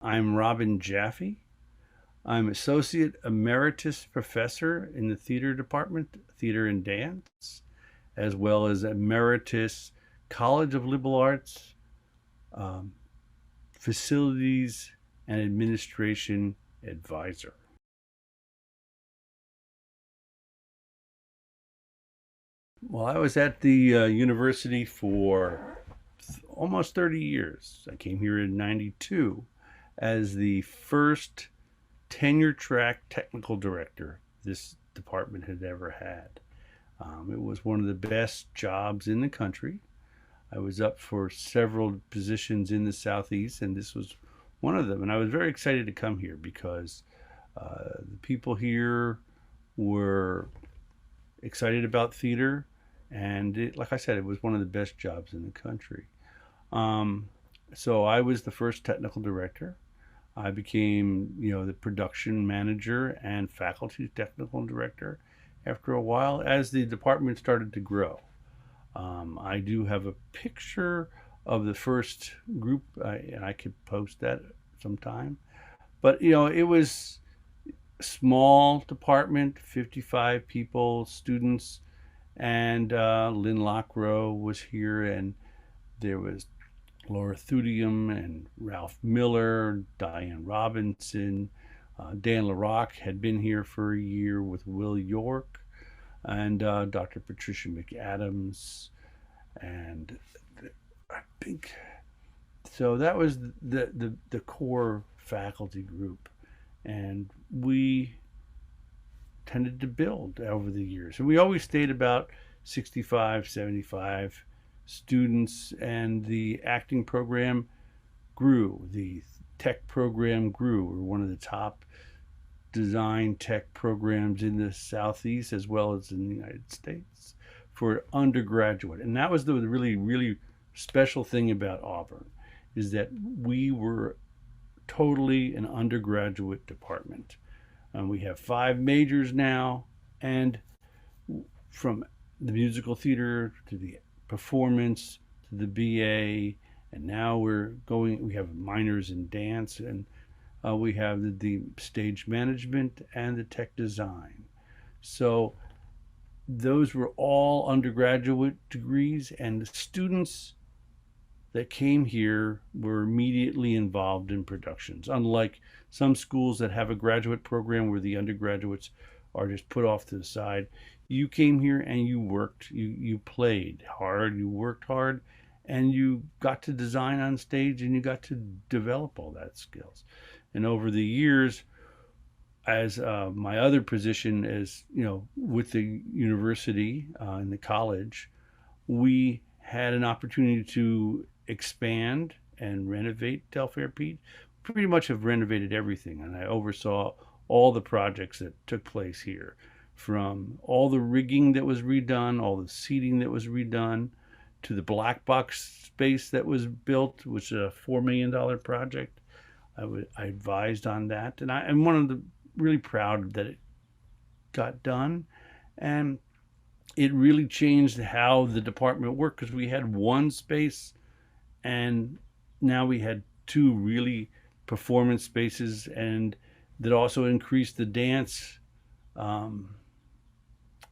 I'm Robin Jaffe. I'm Associate Emeritus Professor in the Theater Department, Theater and Dance, as well as Emeritus College of Liberal Arts, um, Facilities and Administration Advisor. Well, I was at the university for almost 30 years. I came here in 92 as the first tenure track technical director this department had ever had. It was one of the best jobs in the country. I was up for several positions in the Southeast, and this was one of them. And I was very excited to come here because the people here were excited about theater, and like I said, it was one of the best jobs in the country. Um, so I was the first technical director. I became, the production manager and faculty technical director after a while as the department started to grow. I do have a picture of the first group, and I could post that sometime. But it was a small department, 55 people, students, and Lynn Lockrow was here, and there was Laura Thudium and Ralph Miller, Diane Robinson. Dan LaRock had been here for a year with Will York, and Dr. Patricia McAdams. And I think so. That was the core faculty group. And we tended to build over the years. And we always stayed about 65, 75 students, and the acting program grew. The tech program grew. We're one of the top design tech programs in the Southeast as well as in the United States for undergraduate. And that was the really, really special thing about Auburn, is that we were totally an undergraduate department. We have 5 majors now, and from the musical theater to the performance to the BA, and now we have minors in dance, and we have the stage management and the tech design. So those were all undergraduate degrees, and the students that came here were immediately involved in productions, unlike some schools that have a graduate program where the undergraduates are just put off to the side. You came here and you worked, you played hard, you worked hard, and you got to design on stage, and you got to develop all that skills. And over the years, as my other position as with the university and the college, we had an opportunity to expand and renovate Telfair Pete. Pretty much have renovated everything, and I oversaw all the projects that took place here, from all the rigging that was redone, all the seating that was redone, to the black box space that was built, which is a $4 million project. I advised on that, and I'm one of the really proud that it got done, and it really changed how the department worked, because we had one space, and now we had 2 really performance spaces, and that also increased the dance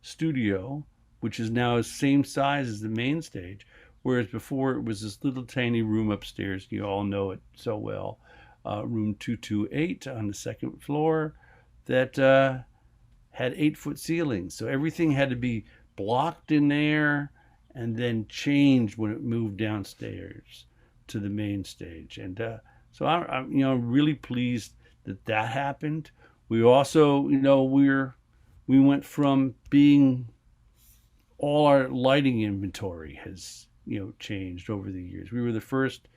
studio, which is now the same size as the main stage, whereas before it was this little tiny room upstairs. You all know it so well, room 228 on the second floor, that had 8-foot ceilings. So everything had to be blocked in there and then changed when it moved downstairs to the main stage. And so I'm really pleased that happened. We also, we went from being, all our lighting inventory has changed over the years. We were the first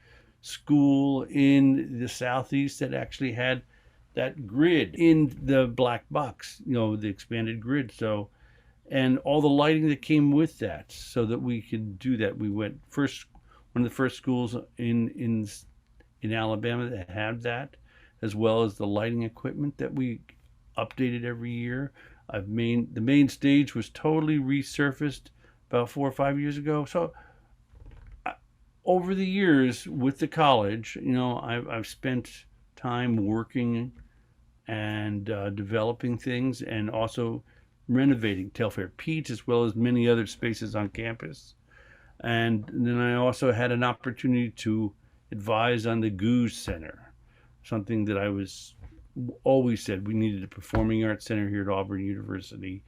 school in the Southeast that actually had that grid in the black box, the expanded grid. So, and all the lighting that came with that, so that we could do that. We went first, one of the first schools in Alabama that had that, as well as the lighting equipment that we updated every year. The main stage was totally resurfaced about 4 or 5 years ago. So over the years with the college, I've spent time working and developing things, and also renovating Telfair Peach as well as many other spaces on campus. And then I also had an opportunity to advise on the Goose Center, something that I was always said we needed a performing arts center here at Auburn University.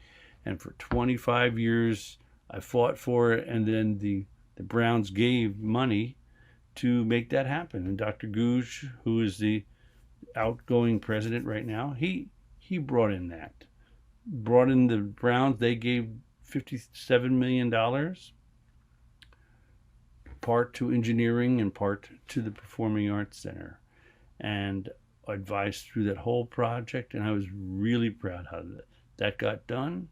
And for 25 years, I fought for it, and then the Browns gave money to make that happen. And Dr. Googe, who is the outgoing president right now, he brought in the Browns. They gave $57 million, part to engineering and part to the Performing Arts Center, and advised through that whole project. And I was really proud how that got done.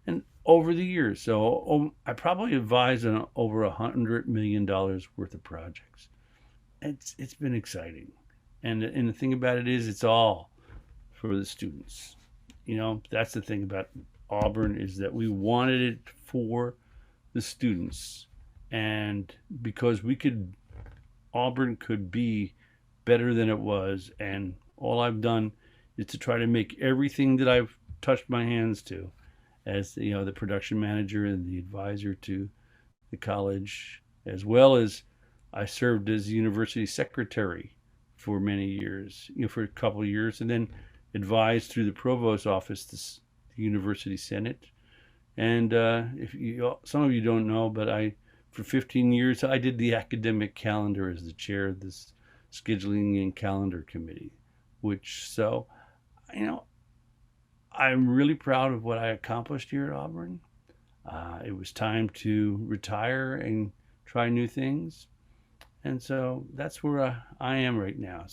And over the years, so I probably advised on over $100 million worth of projects. It's been exciting, and the thing about it is, it's all for the students. That's the thing about Auburn, is that we wanted it for the students, and because Auburn could be better than it was, and all I've done is to try to make everything that I've touched my hands to, as the production manager and the advisor to the college, as well as I served as university secretary for many years, for a couple of years, and then advised through the provost's office the university senate. And some of you don't know, but for 15 years, I did the academic calendar as the chair of this scheduling and calendar committee, I'm really proud of what I accomplished here at Auburn. It was time to retire and try new things. And so that's where I am right now.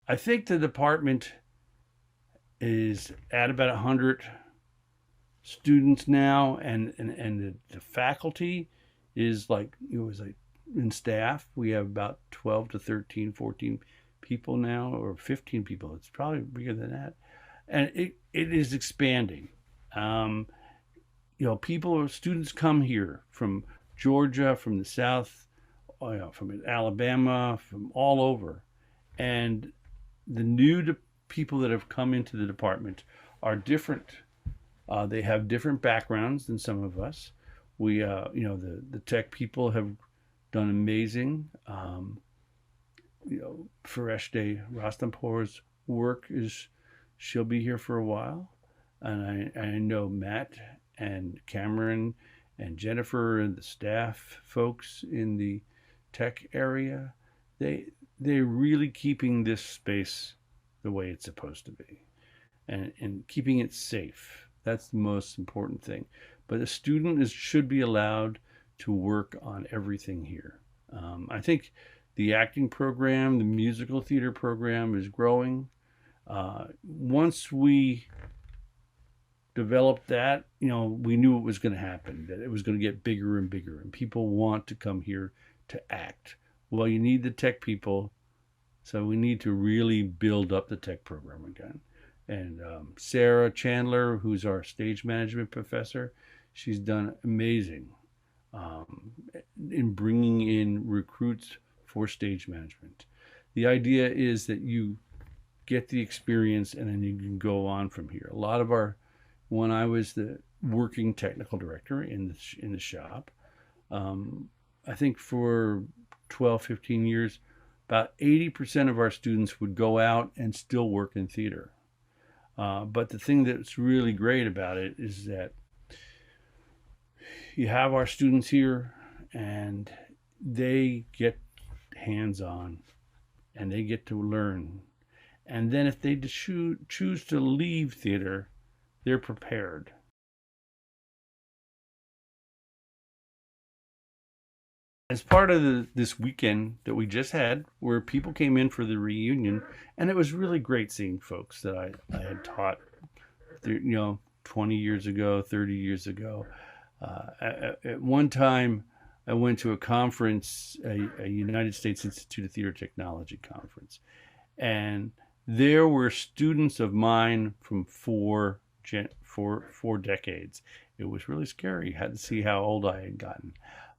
I think the department is at about 100 students now, and the faculty is in staff, we have about 12 to 13, 14 people now, or 15 people. It's probably bigger than that. And it is expanding. Students come here from Georgia, from the South, from Alabama, from all over. And the new people that have come into the department are different. They have different backgrounds than some of us. The tech people have done amazing. Fereshte Rostampour's work she'll be here for a while. And I know Matt and Cameron and Jennifer and the staff folks in the tech area, they're really keeping this space the way it's supposed to be, and keeping it safe. That's the most important thing. But a student should be allowed to work on everything here. I think the acting program, the musical theater program is growing. Once we developed that, we knew it was going to happen, that it was going to get bigger and bigger, and people want to come here to act. Well, you need the tech people, so we need to really build up the tech program again. And Sarah Chandler, who's our stage management professor, she's done amazing in bringing in recruits for stage management. The idea is that you get the experience and then you can go on from here. When I was the working technical director in the shop, I think for 12, 15 years, about 80% of our students would go out and still work in theater. But the thing that's really great about it is that you have our students here and they get hands-on and they get to learn. And then if they choose to leave theater, they're prepared. As part of this weekend that we just had, where people came in for the reunion, and it was really great seeing folks that I had taught, 20 years ago, 30 years ago. At one time, I went to a conference, a United States Institute of Theater Technology conference, and there were students of mine from four decades. It was really scary. You had to see how old I had gotten.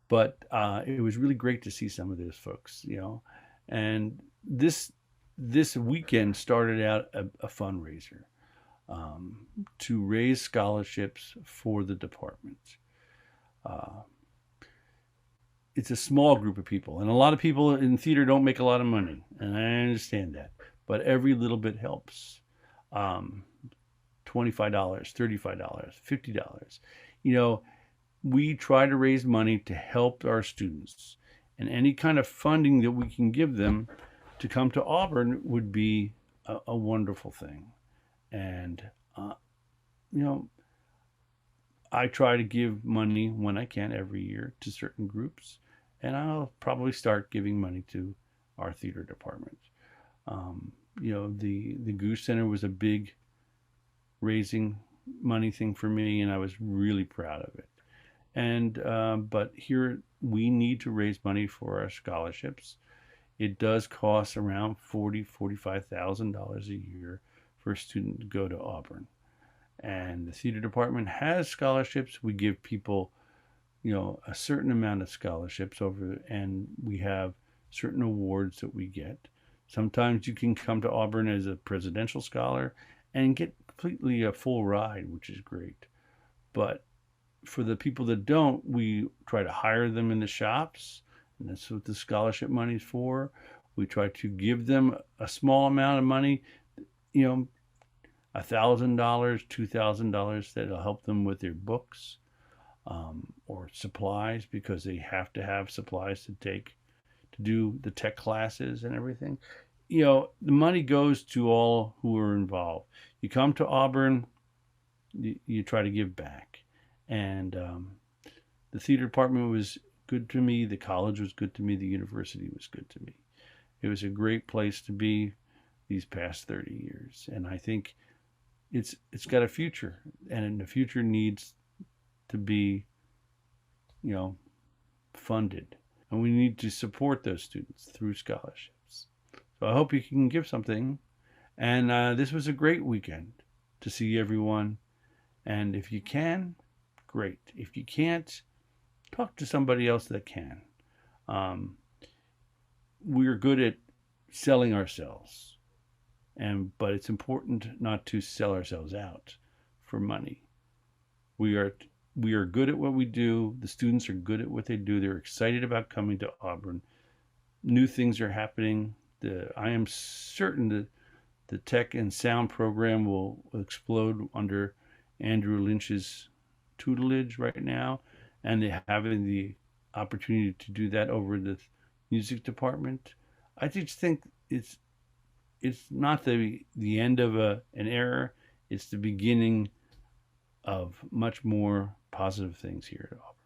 But it was really great to see some of those folks, you know. And this weekend started out a fundraiser to raise scholarships for the department. Uh, it's a small group of people, and a lot of people in theater don't make a lot of money, and I understand that. But every little bit helps. Um, $25, $35, $50. You know, we try to raise money to help our students, and any kind of funding that we can give them to come to Auburn would be a wonderful thing. And uh, you know, I try to give money when I can every year to certain groups, and I'll probably start giving money to our theater department. You know, the Goose Center was a big raising money thing for me, and I was really proud of it. And but here we need to raise money for our scholarships. It does cost around $45,000 a year for a student to go to Auburn. And the theater department has scholarships. We give people, you know, a certain amount of scholarships over, and we have certain awards that we get. Sometimes you can come to Auburn as a presidential scholar and get completely a full ride, which is great. But for the people that don't, we try to hire them in the shops, and that's what the scholarship money is for. We try to give them a small amount of money, you know, $1,000, $2,000 that'll help them with their books, or supplies, because they have to have supplies to take to do the tech classes and everything. You know, the money goes to all who are involved. You come to Auburn, you try to give back. And the theater department was good to me. The college was good to me. The university was good to me. It was a great place to be these past 30 years. And I think it's got a future. And the future needs to be, you know, funded. And we need to support those students through scholarships. So I hope you can give something. And this was a great weekend to see everyone. And if you can, great. If you can't, talk to somebody else that can. Um, we're good at selling ourselves, but it's important not to sell ourselves out for money. We are good at what we do. The students are good at what they do. They're excited about coming to Auburn. New things are happening. I am certain that the tech and sound program will explode under Andrew Lynch's tutelage right now, and they're having the opportunity to do that over the music department. I just think it's not the end of an era. It's the beginning of much more positive things here at Auburn.